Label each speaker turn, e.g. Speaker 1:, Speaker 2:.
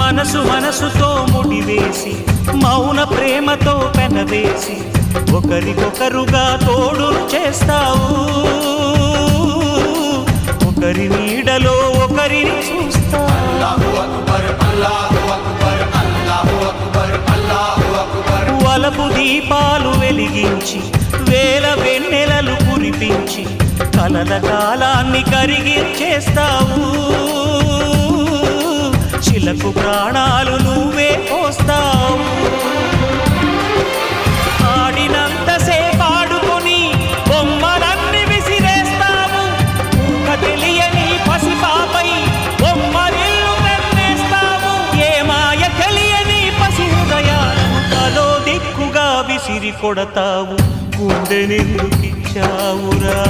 Speaker 1: మనసు మనసుతో ముడివేసి మౌన ప్రేమతో పెనవేసి ఒకరికొకరుగా తోడును చేస్తావు. ఒకరి నీడలో ఒకరిని చూస్తావు. వలపు దీపాలు వెలిగించి వేల వెన్నెలలు కురిపించి కలల కాలాన్ని కరిగించేస్తావు. శిలకు ప్రాణాలు నువ్వే పోస్తావు. ఆడినంతసేపు ఆడుకొని బొమ్మలన్నీ విసిరేస్తావు. ఊహ తెలియని పసిపాపై బొమ్మరిల్లు తెన్నేస్తావు. ఏ మాయ తెలియని పసి హృదయాలను తలో దిక్కుగా విసిరి కొడతావు. గుండె నిందుకిచ్చావురా.